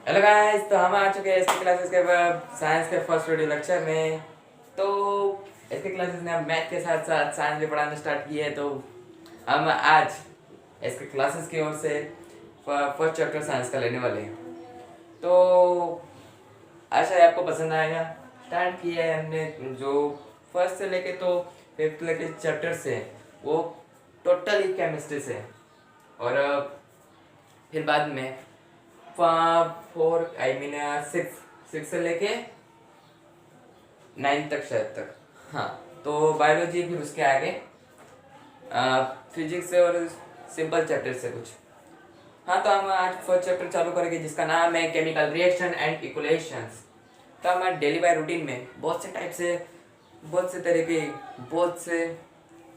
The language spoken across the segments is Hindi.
हेलो गाइस, तो हम आ चुके हैं इसके क्लासेस के साइंस के फर्स्ट वीडियो लेक्चर में। तो इसके क्लासेस ने हम मैथ के साथ साथ साइंस भी पढ़ाना स्टार्ट किए हैं। तो हम आज इसके क्लासेस की ओर से फर्स्ट चैप्टर साइंस का लेने वाले हैं। तो आशा है आपको पसंद आएगा। स्टार्ट किया है हमने जो फर्स्ट से लेके तो फिफ्थ लेके चैप्टर से, वो टोटली केमिस्ट्री से। और फिर बाद में 6 से लेके 9 तक शायद तक। हाँ, तो बायोलॉजी फिर उसके आगे फिजिक्स से और सिंपल चैप्टर से कुछ। हाँ, तो हम आज फर्स्ट चैप्टर चालू करेंगे जिसका नाम है केमिकल रिएक्शन एंड इक्वेशंस। तो हमारे डेली बाय रूटीन में बहुत से टाइप से, बहुत से तरह के, बहुत से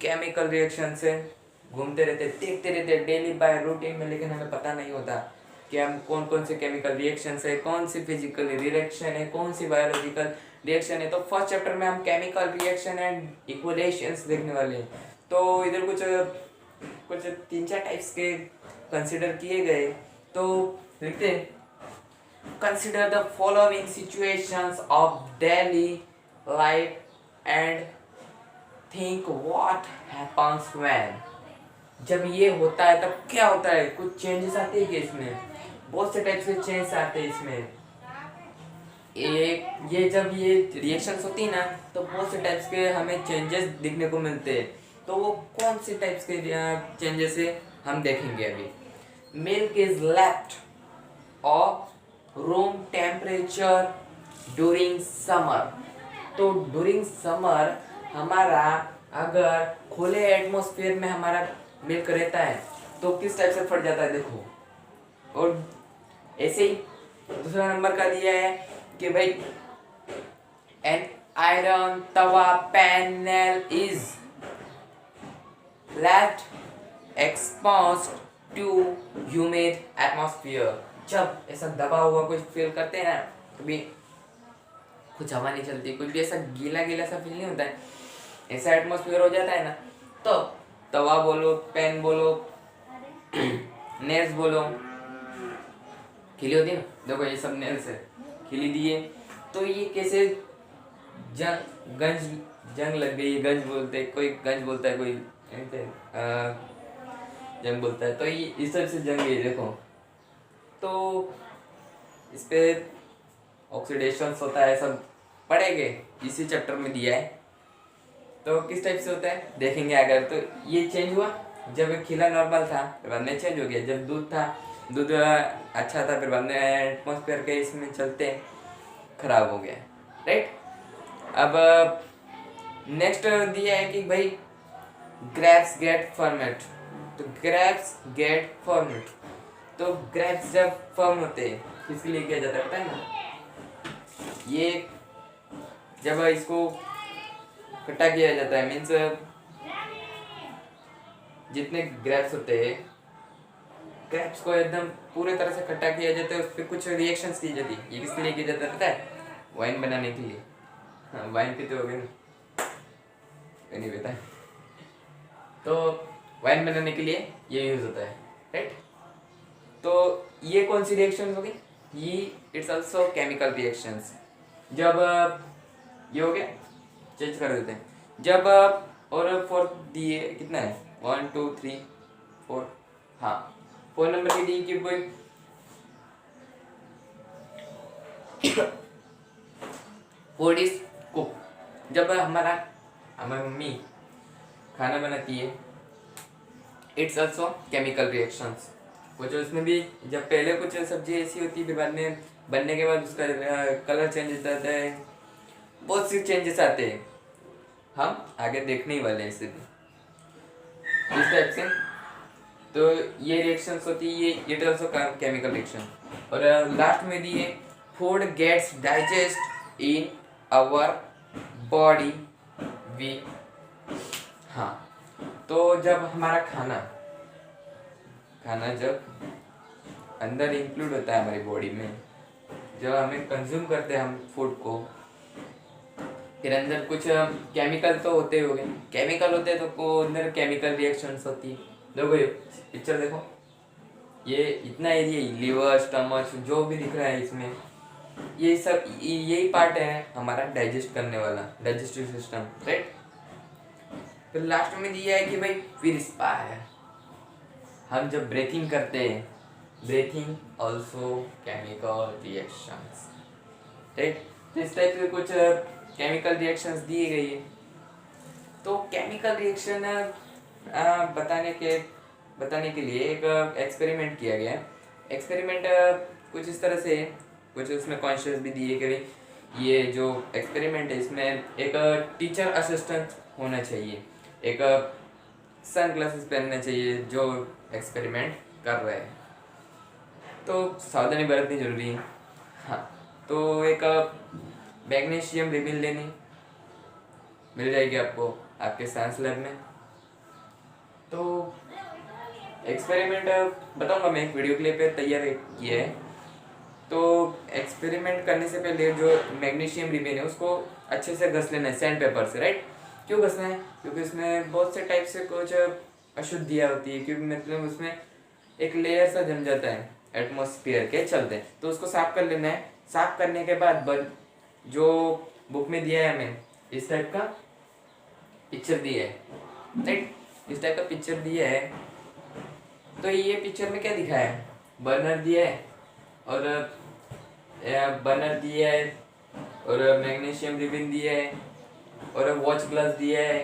केमिकल रिएक्शन से घूमते रहते, देखते रहते डेली बाय रूटीन में, लेकिन हमें पता नहीं होता कि हम कौन कौन से केमिकल रिएक्शन है, कौन सी फिजिकल रिएक्शन है, कौन सी बायोलॉजिकल रिएक्शन है। तो फर्स्ट चैप्टर में हम केमिकल रिएक्शन एंड इक्वेशंस देखने वाले हैं। तो इधर कुछ कुछ 3-4 टाइप्स के कंसिडर किए गए। तो लिखते हैं, consider the following situations of daily life and think what happens when. जब ये होता है तब क्या होता है, कुछ चेंजेस आते हैं कि इसमें बहुत से टाइप के चेंज आते हैं इसमें। ये जब ये रिएक्शंस होती है ना, तो बहुत से टाइप्स के हमें चेंजेस दिखने को मिलते हैं। तो वो कौन से टाइप्स के चेंजेस है हम देखेंगे अभी। Milk is left of room temperature during summer. तो ड्यूरिंग समर हमारा अगर खुले एटमॉस्फेयर में हमारा मिल्क रहता है तो किस टाइप से फट जाता है देखो। और ऐसे ही दूसरा नंबर का दिया है कि भाई an iron tawa panel is left exposed to humid atmosphere. जब ऐसा दबा हुआ कुछ फील करते हैं ना, कभी कुछ हवा नहीं चलती, कुछ भी ऐसा गीला गीला सा फील नहीं होता है, ऐसा एटमॉस्फेयर हो जाता है ना, तो तवा बोलो, पेन बोलो, नेल्स बोलो, खिली होती है ना, देखो ये सब नेल्स है, खिली दिए तो ये कैसे जंग लग गई, गंज बोलते, कोई गंज बोलता है, कोई जंग बोलता है। तो ये इस तरह से जंग है देखो। तो इस पे ऑक्सीडेशन होता है, सब पढ़ेंगे, इसी चैप्टर में दिया है। तो किस टाइप से होता है देखेंगे अगर। तो ये चेंज हुआ, जब खिला नॉर्मल था फिर बाद में चेंज हो गया। जब दूध था, दूध अच्छा था, फिर बाद में एटमॉस्फेयर के इसमें चलते खराब हो गया, राइट। अब नेक्स्ट दिया है कि भाई ग्रेप्स गेट फर्मेंट। तो ग्रेप्स गेट फर्मेंट, तो ग्रेप्स जब फर्म होते हैं किसके लिए किया जाता है पता है ना, ये जब इसको खट्टा किया जाता है, मीन्स जितने ग्रेप्स होते हैं, ग्रेप्स को एकदम पूरे तरह से खट्टा किया जाता है, उस पर कुछ रिएक्शंस की जाती है। ये किसके लिए किया जाता है पता है, वाइन बनाने के लिए। हाँ, वाइन पीते हो गए ना, नहीं पता है। तो वाइन बनाने के लिए ये यूज होता है, राइट। तो ये कौन सी रिएक्शन होगी, ये इट्स ऑल्सो केमिकल रिएक्शंस। जब ये हो गया, चेंज कर देते हैं। जब और फोर्थ दिए कितना है, 1 2 3 4, हाँ 4 नंबर की दी कि कोई फूड इज कुक। जब हमारी मम्मी खाना बनाती है, इट्स ऑल्सो केमिकल रिएक्शंस। कुछ उसमें भी जब पहले कुछ सब्जी ऐसी होती है, फिर बाद में बनने के बाद उसका कलर चेंज हो जाता है, बहुत सी चेंजेस आते हैं, हम आगे देखने ही वाले हैं इसे भी इस टाइप से। तो ये रिएक्शंस होती है, ये इट आल्सो केमिकल रिएक्शन। और लास्ट में दिए food gets digest in our body we. हाँ, तो जब हमारा खाना जब अंदर इंक्लूड होता है हमारी बॉडी में, जब हमें कंज्यूम करते हैं हम फूड को, फिर अंदर कुछ केमिकल तो होते होंगे, केमिकल होते हैं तो अंदर केमिकल रिएक्शंस होती है। देखो ये पिक्चर देखो, ये इतना एरिया, लीवर, स्टमक, जो भी दिख रहा है इसमें, ये सब यही पार्ट है हमारा डाइजेस्ट करने वाला, डाइजेस्टिव सिस्टम, राइट। फिर लास्ट में दिया है कि भाई वी रिस्पायर, हम जब ब्रीथिंग करते हैं, breathing also chemical reactions, right. तो इस टाइप से कुछ केमिकल रिएक्शंस दिए गई है। तो केमिकल रिएक्शन बताने के लिए एक एक्सपेरिमेंट किया गया है। एक्सपेरिमेंट कुछ इस तरह से है, कुछ उसमें कॉन्शियस भी दिए कि भाई ये जो एक्सपेरिमेंट है इसमें एक टीचर असिस्टेंट होना चाहिए, एक सन ग्लासेस पहनना चाहिए जो एक्सपेरिमेंट कर रहे हैं, तो सावधानी बरतनी जरूरी है। हाँ, तो एक मैग्नीशियम रिबिल लेनी मिल जाएगी आपको आपके साइंस लैब में। तो एक्सपेरिमेंट बताऊंगा मैं, एक वीडियो क्लिप तैयार किया है। तो एक्सपेरिमेंट करने से पहले जो मैग्नीशियम रिबन है उसको अच्छे से घस लेना है सैंड पेपर से, राइट। क्यों घसना है? क्योंकि उसमें बहुत से टाइप से कुछ अशुद्धियाँ होती है, क्योंकि मतलब उसमें एक लेयर सा जम जाता है एटमॉस्फेयर के चलते, तो उसको साफ कर लेना है। साफ करने के बाद जो बुक में दिया है हमें इस टाइप का पिक्चर दिया है, राइट। इस टाइप का पिक्चर दिया है। तो ये पिक्चर में क्या दिखा है? बर्नर दिया है और बर्नर दिया है और मैग्नीशियम रिबन दिया है और वॉच ग्लास दिया है।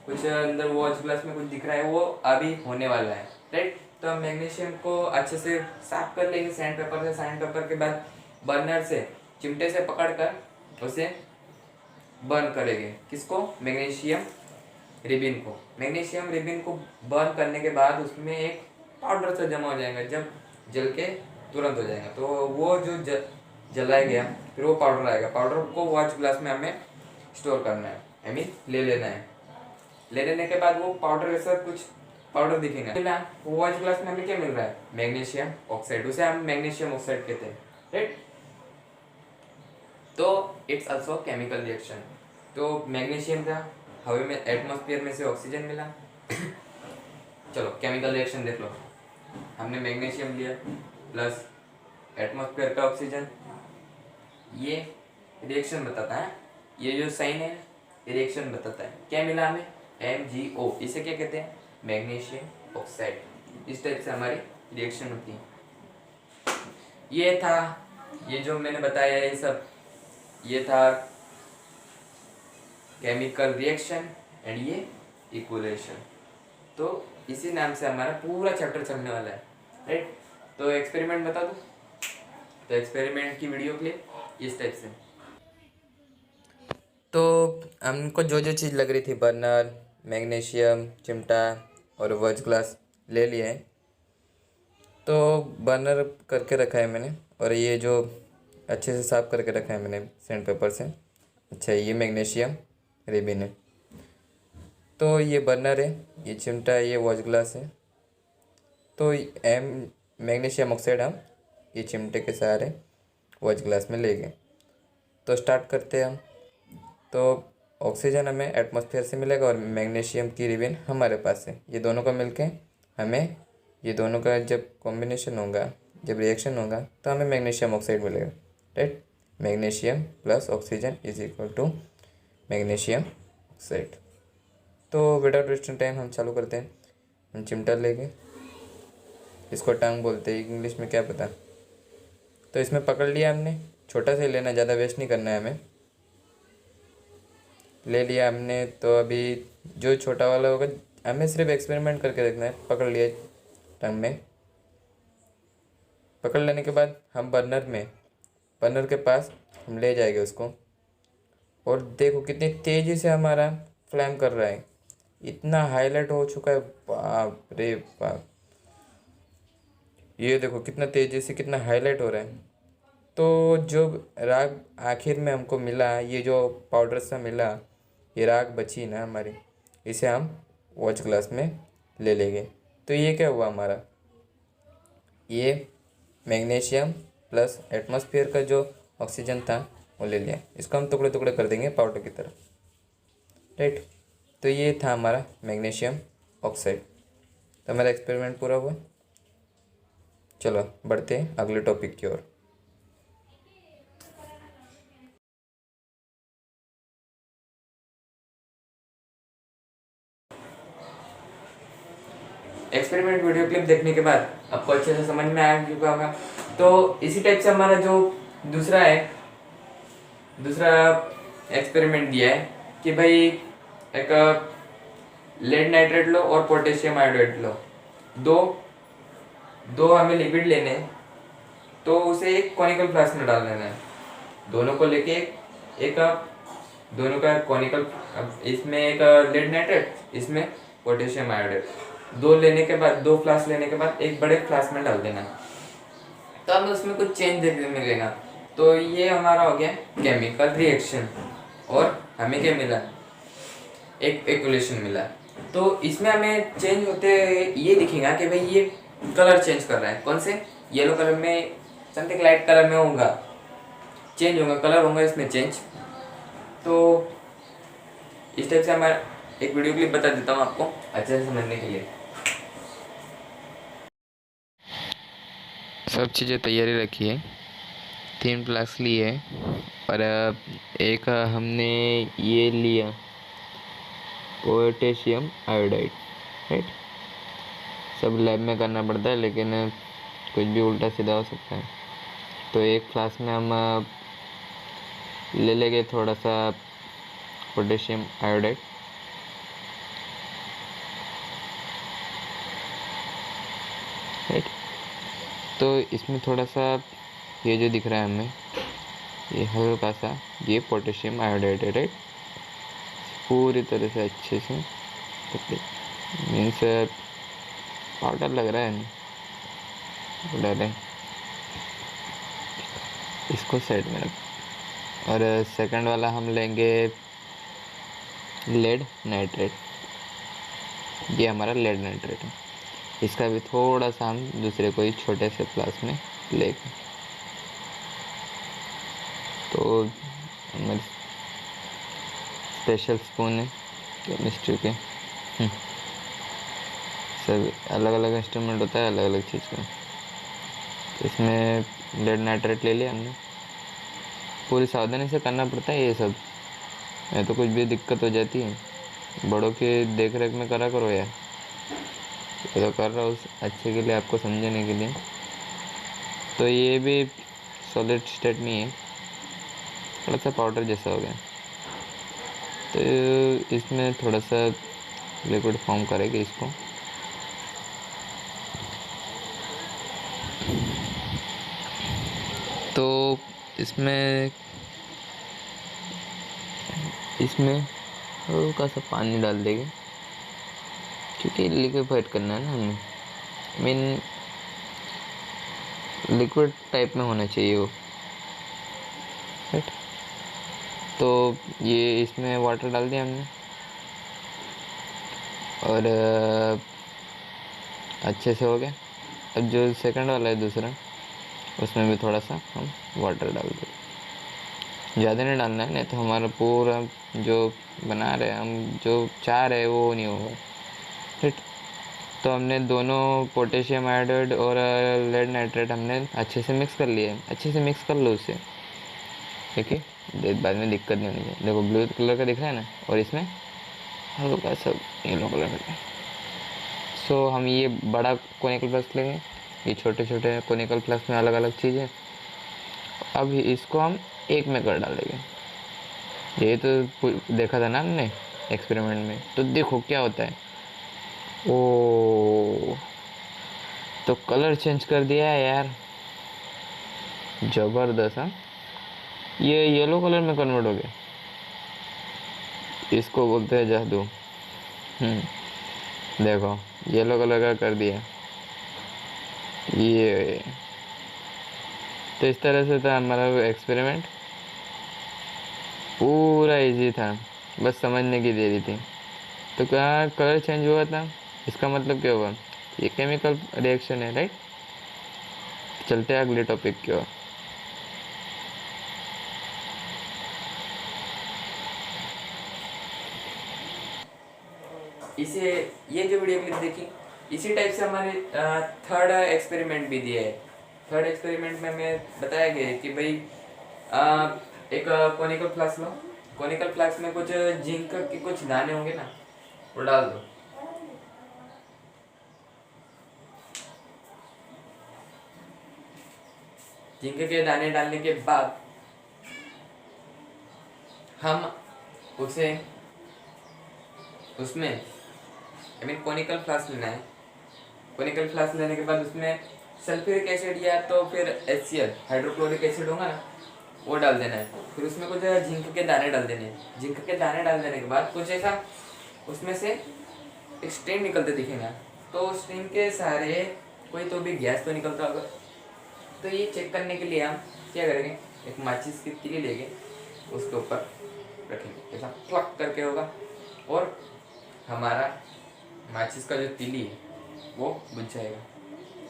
कुछ अंदर वॉच ग्लास में कुछ दिख रहा है, वो अभी होने वाला है, राइट। तो हम मैग्नीशियम को अच्छे से साफ कर लेंगे सैंड पेपर से। सैंड पेपर के बाद बर्नर से चिमटे से पकड़कर उसे बर्न करेंगे। किसको? मैग्नीशियम रिबिन को। मैग्नीशियम रिबिन को बर्न करने के बाद उसमें एक पाउडर सा जमा हो जाएगा, जब जल के तुरंत हो जाएगा। तो वो जो जलाया गया फिर वो पाउडर आएगा। पाउडर को वॉच ग्लास में हमें स्टोर करना है, आई मीन ले लेना है। ले लेने के बाद वो पाउडर के साथ कुछ पाउडर दिखेगा, वॉच ग्लास में हमें क्या मिल रहा है? मैग्नीशियम ऑक्साइड, उसे हम मैग्नीशियम ऑक्साइड कहते हैं, राइट। तो इट्स ऑल्सो केमिकल रिएक्शन। तो मैग्नीशियम था, हवा में एटमॉस्फेयर में से ऑक्सीजन मिला। चलो केमिकल रिएक्शन देख लो। हमने मैग्नीशियम लिया प्लस एटमॉस्फेयर का ऑक्सीजन, ये रिएक्शन बताता है। ये जो साइन है ये रिएक्शन बताता है। क्या मिला हमें? MgO। इसे क्या कहते हैं? Magnesium oxide. इस टाइप से हमारी रिएक्शन होती है। ये था, ये जो मैंने बताया ये सब, ये था केमिकल रिएक्शन एंड ये इक्वेशन। तो इसी नाम से हमारा पूरा चैप्टर चलने वाला है, राइट। तो एक्सपेरिमेंट बता दूं? तो एक्सपेरिमेंट की वीडियो क्लिप इस टाइप से। तो हमको जो जो चीज़ लग रही थी, बर्नर, मैग्नीशियम, चिमटा और वॉच ग्लास ले लिए हैं। तो बर्नर करके रखा है मैंने, और ये जो अच्छे से साफ़ करके रखा है मैंने सैंड पेपर से। अच्छा, ये मैग्नीशियम रिबिन है। तो ये बर्नर है, ये चिमटा है, ये वॉच ग्लास है। तो मैग्नीशियम ऑक्साइड हम ये चिमटे के सहारे वॉच ग्लास में ले गए। तो स्टार्ट करते हैं हम। तो ऑक्सीजन हमें एटमॉस्फेयर से मिलेगा और मैग्नीशियम की रिबिन हमारे पास है। ये दोनों का मिलके हमें, ये दोनों का जब कॉम्बिनेशन होगा, जब रिएक्शन होगा तो हमें मैग्नीशियम ऑक्साइड मिलेगा, right. Magnesium plus oxygen is equal to magnesium oxide. तो विदाउट वेस्टिंग टाइम हम चालू करते हैं। हम चिमटा लेंगे, इसको टंग बोलते हैं, इंग्लिश में क्या पता। तो इसमें पकड़ लिया हमने, छोटा सा ही लेना, ज़्यादा वेस्ट नहीं करना है हमें। ले लिया हमने। तो अभी जो छोटा वाला होगा हमें सिर्फ एक्सपेरिमेंट करके देखना है। पकड़ लिया टंग में। पकड़ लेने के बाद हम बर्नर के पास हम ले जाएंगे उसको। और देखो कितनी तेज़ी से हमारा फ्लेम कर रहा है, इतना हाईलाइट हो चुका है, बाप रे बाप। ये देखो कितना तेज़ी से कितना हाईलाइट हो रहा है। तो जो राग आखिर में हमको मिला, ये जो पाउडर सा मिला, ये राग बची ना हमारी, इसे हम वॉच ग्लास में ले लेंगे। तो ये क्या हुआ हमारा? ये मैग्नीशियम प्लस एटमॉस्फेयर का जो ऑक्सीजन था वो ले लिया। इसको हम टुकड़े टुकड़े कर देंगे पाउडर की तरह, राइट। तो ये था हमारा मैग्नीशियम ऑक्साइड। तो हमारा एक्सपेरिमेंट पूरा हुआ। चलो बढ़ते हैं अगले टॉपिक की ओर। एक्सपेरिमेंट वीडियो क्लिप देखने के बाद आपको अच्छे से समझ में आ चुका होगा। तो इसी टाइप से हमारा जो दूसरा एक्सपेरिमेंट दिया है कि भाई एक लेड नाइट्रेट लो और पोटेशियम आयोडाइड लो, दो दो हमें लिक्विड लेने हैं, तो उसे एक कॉनिकल फ्लास्क में डाल देना है। दोनों को लेके एक दोनों का कॉनिकल, इसमें एक लेड नाइट्रेट, इसमें पोटेशियम आयोडाइड, दो फ्लास्क लेने के बाद एक बड़े फ्लास्क में डाल देना। तो हमें उसमें कुछ चेंज देखने मिलेगा। तो ये हमारा हो गया केमिकल रिएक्शन, और हमें क्या मिला, एक एक्युलेशन मिला। तो इसमें हमें चेंज होते ये दिखेगा कि भाई ये कलर चेंज कर रहा है। कौन से? येलो कलर में, समथिंग लाइट कलर में होगा, चेंज होगा, कलर होगा इसमें चेंज। तो इस टाइप से हमारा एक वीडियो क्लिप बता देता हूँ आपको अच्छे से समझने के लिए। सब चीज़ें तैयारी रखी है, 3 फ्लास्क लिए और एक हमने ये लिया पोटेशियम आयोडाइड, राइट। सब लैब में करना पड़ता है, लेकिन कुछ भी उल्टा सीधा हो सकता है। तो एक फ्लास्क में हम ले लेंगे थोड़ा सा पोटेशियम आयोडाइड, राइट। तो इसमें थोड़ा सा ये जो दिख रहा है हमें, ये हल्का सा ये पोटेशियम आयोडाइड है, राइट। पूरी तरह से अच्छे से मीन्स पाउडर लग रहा है ना, डालें, इसको साइड में रख। और सेकंड वाला हम लेंगे लेड नाइट्रेट, ये हमारा लेड नाइट्रेट है। इसका भी थोड़ा सा हम दूसरे कोई छोटे से फ्लास्क में लेंगे। तो हमारे स्पेशल स्पून है केमिस्ट्री के, सब अलग अलग इंस्ट्रूमेंट होता है अलग अलग चीज़ का। तो इसमें लेड नाइट्रेट ले लिया हमने, पूरी सावधानी से करना पड़ता है ये सब, नहीं तो कुछ भी दिक्कत हो जाती है। बड़ों की देख रेख में करा करो यार, ये तो कर रहा हूँ अच्छे के लिए, आपको समझने के लिए। तो ये भी सॉलिड स्टेट में है, थोड़ा सा पाउडर जैसा हो गया। तो इसमें थोड़ा सा लिक्विड फॉर्म करेंगे इसको। तो इसमें हल्का सा पानी डाल देंगे, क्योंकि लिक्विफाइड करना है ना हमें, मीन लिक्विड टाइप में होना चाहिए वो, राइट। तो ये इसमें वाटर डाल दिया हमने, और अच्छे से हो गया। अब जो सेकंड वाला है दूसरा, उसमें भी थोड़ा सा हम वाटर डाल दें, ज़्यादा नहीं डालना है, नहीं तो हमारा पूरा जो बना रहे हम, जो चाह रहे वो नहीं होगा, ठीक। तो हमने दोनों पोटेशियम आयोडाइड और लेड नाइट्रेट हमने अच्छे से मिक्स कर लिया है। अच्छे से मिक्स कर लो उसे, ठीक है, बाद में दिक्कत नहीं होनी चाहिए। देखो ब्लू कलर का दिख रहा है ना, और इसमें हल्का सा येलो कलर का। सो हम ये बड़ा कोनिकल फ्लास्क लेंगे, ये छोटे छोटे कोनिकल फ्लास्क में अलग अलग चीज़ें। अब इसको हम एक में कर डालेंगे। ये तो देखा था ना हमने एक्सपेरिमेंट में, तो देखो क्या होता है। ओ, तो कलर चेंज कर दिया है यार, जबरदस्त। हाँ, ये येलो कलर में कन्वर्ट हो गया, इसको बोलते हैं जादू। देखो येलो कलर का कर दिया ये। तो इस तरह से था हमारा एक्सपेरिमेंट, पूरा इजी था, बस समझने की देरी थी। तो क्या कलर चेंज हुआ था, इसका मतलब क्या हुआ, ये केमिकल रिएक्शन है, राइट। चलते हैं अगले टॉपिक की ओर। इसे ये जो वीडियो क्लिप देखी, इसी टाइप से हमारे थर्ड एक्सपेरिमेंट भी दिया है। थर्ड एक्सपेरिमेंट में हमें बताया गया है कि भाई एक कोनिकल फ्लास्क लो, कोनिकल फ्लास्क में कुछ जिंक के कुछ दाने होंगे ना, वो डाल दो। जिंक के दाने डालने के बाद हम उसे उसमें आई मीन कोनिकल फ्लास्क लेना है। कोनिकल फ्लास्क लेने के बाद उसमें सल्फ्यूरिक एसिड या तो फिर HCl हाइड्रोक्लोरिक एसिड होगा ना, वो डाल देना है। फिर उसमें कुछ जिंक के दाने डाल देने हैं। जिंक के दाने डाल देने के बाद कुछ ऐसा उसमें से एक स्ट्रीम निकलते दिखेगा। तो स्ट्रीम के सहारे कोई तो भी गैस तो निकलता होगा। तो ये चेक करने के लिए हम क्या करेंगे, एक माचिस की तीली लेंगे, उसके ऊपर रखेंगे, ऐसा प्लक करके होगा और हमारा माचिस का जो तीली है वो बुझ जाएगा,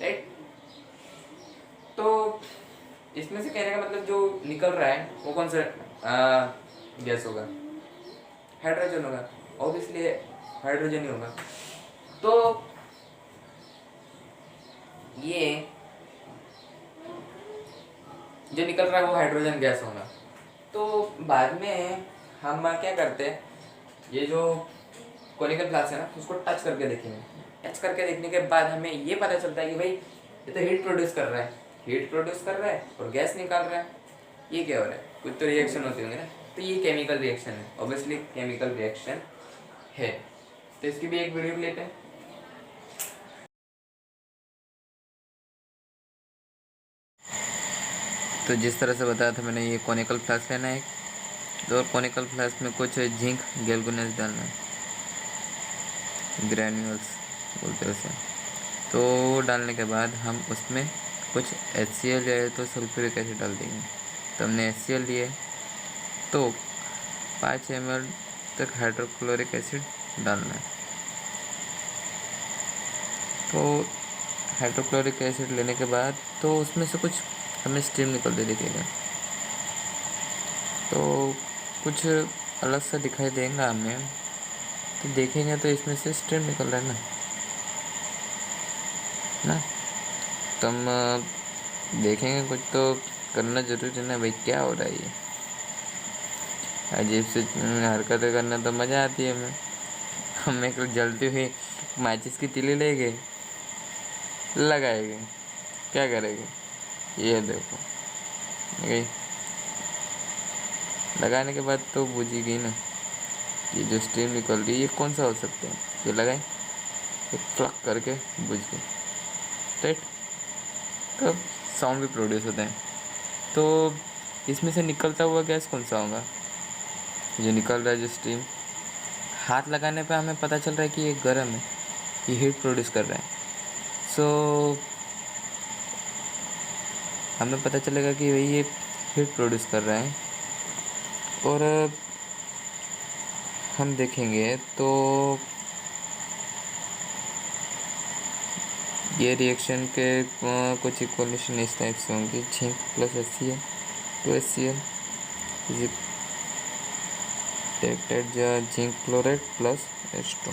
राइट। तो इसमें से कहने का मतलब जो निकल रहा है वो कौन सा गैस होगा, हाइड्रोजन होगा, ऑब्वियसली हाइड्रोजन ही होगा। तो ये जो निकल रहा है वो हाइड्रोजन गैस होगा। तो बाद में हम क्या करते हैं, ये जो कोनिकल फ्लास्क है ना उसको टच करके देखेंगे। टच करके देखने के बाद हमें ये पता चलता है कि भाई ये तो हीट प्रोड्यूस कर रहा है, हीट प्रोड्यूस कर रहा है और गैस निकाल रहा है। ये क्या हो रहा है, कुछ तो रिएक्शन होती होंगे ना। तो ये केमिकल रिएक्शन है, ऑब्वियसली केमिकल रिएक्शन है। तो इसकी भी एक वीडियो लेते हैं। तो जिस तरह से बताया था मैंने, ये कोनिकल फ्लास्क लेना है और कोनिकल फ्लास्क में कुछ जिंक गैल्वेनाइज डालना है, ग्रैन्यूल्स बोलते हैं उसे। तो डालने के बाद हम उसमें कुछ HCl या तो सल्फ्यूरिक एसिड डाल देंगे। तो हमने HCl लिए तो 5 ml तक हाइड्रोक्लोरिक एसिड डालना है। तो हाइड्रोक्लोरिक एसिड लेने के बाद तो उसमें से कुछ हमें स्टीम निकलते दिखेगा। तो कुछ अलग सा दिखाई देगा हमें, तो देखेंगे तो इसमें से स्टीम निकल रहा है ना। तो हम देखेंगे, कुछ तो करना जरूरी है ना भाई, क्या हो रहा है ये अजीब से हरकतें करना तो मज़ा आती है हमें। हम एक जलती हुई माचिस की तीली ले गए, लगाएंगे, क्या करेंगे, ये देखो गई। लगाने के बाद तो बुझ ही गई ना। ये जो स्टीम निकल रही है ये कौन सा हो सकता है, ये लगाए, ये फ्लक करके बुझ गई, राइट। तो साउंड भी प्रोड्यूस होते हैं। तो इसमें से निकलता हुआ गैस कौन सा होगा, जो निकल रहा है जो स्टीम, हाथ लगाने पे हमें पता चल रहा है कि ये गर्म है, ये हीट प्रोड्यूस कर रहा है। सो हमें पता चलेगा कि भाई ये हीट प्रोड्यूस कर रहा है। और हम देखेंगे तो ये रिएक्शन के कुछ इक्वेशन इस टाइप से होंगे, zinc plus HCl to HCl is reacted zinc chloride plus H2।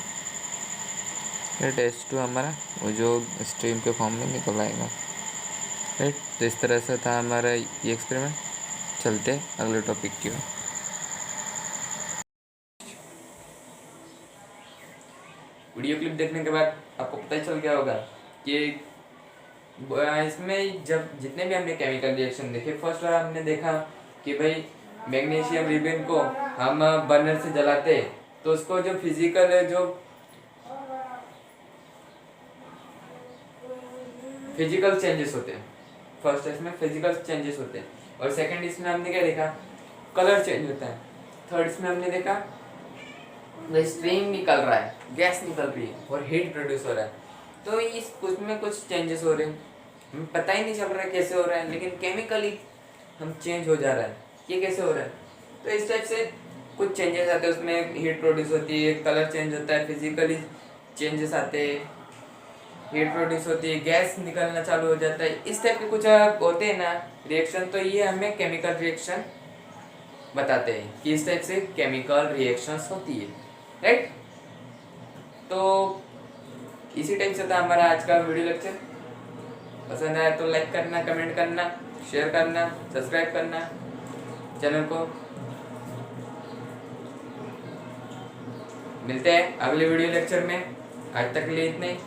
H2 हमारा वो जो स्ट्रीम के फॉर्म में निकल आएगा, राइट। तो इस तरह से था हमारा ये एक्सपेरिमेंट। चलते हैं अगले टॉपिक की ओर। वीडियो क्लिप देखने के बाद आपको पता ही चल गया होगा कि इसमें जब जितने भी हमने केमिकल रिएक्शन देखे, फर्स्ट बार हमने देखा कि भाई मैग्नीशियम रिबन को हम बर्नर से जलाते तो उसको जो फिजिकल चेंजेस होते हैं। फर्स्ट इसमें फिजिकल चेंजेस होते हैं और सेकंड इसमें हमने क्या देखा, कलर चेंज होता है। थर्ड इसमें हमने देखा स्ट्रीम निकल रहा है, गैस निकल रही है और हीट प्रोड्यूस हो रहा है। तो इस उसमें कुछ चेंजेस हो रहे हैं, हमें पता ही नहीं चल रहा है कैसे हो रहा है, लेकिन केमिकली हम चेंज हो जा रहा है। ये कैसे हो रहा है, तो इस टाइप से कुछ चेंजेस आते हैं, उसमें हीट प्रोड्यूस होती है, कलर चेंज होता है, फिजिकली चेंजेस आते हैं, हीट प्रोड्यूस होती है, गैस निकलना चालू हो जाता है। इस टाइप के कुछ होते हैं ना रिएक्शन। तो ये हमें केमिकल रिएक्शन बताते हैं कि इस टाइप से केमिकल रिएक्शंस होती है, राइट। तो इसी टाइम से था हमारा आज का वीडियो लेक्चर। पसंद आया तो लाइक करना, कमेंट करना, शेयर करना, सब्सक्राइब करना चैनल को। मिलते हैं अगले वीडियो लेक्चर में। आज तक के लिए इतने ही।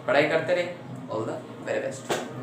पढ़ाई करते रहे। All the very best.